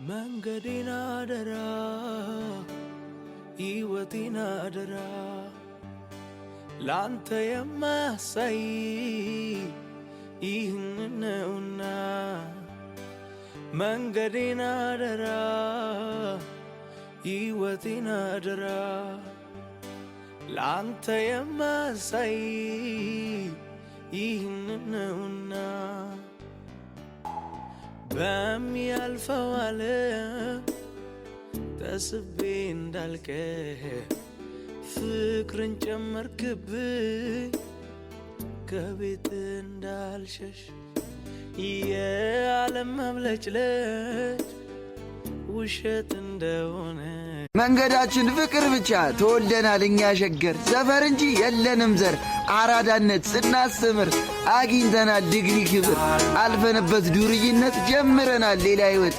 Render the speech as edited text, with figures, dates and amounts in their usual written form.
መንገዴን አደራ ሕይወቴን አደራ ላንተ የማሳይ ይህን ነውና መንገዴን አደራ ሕይወቴን አደራ ላንተ የማሳይ ይህን ነውና በሚያልፈው ዓለም ተስቤ እንዳልቀር ፍቅርን ጨመርክብኝ ከቤት እንዳልሸሽ የዓለም መብለጭለጭ ውሸት እንደሆነ መንገዳችን ፍቅር ብቻ ተወልደናል እኛ ሸገር ሰፈር እንጂ የለንም ዘር አራዳነት ስናስተምር አግኝተናል ዲግሪ ክብር አልፈንበት ዱርይነት ጀምረናል ሌላ ሕይወት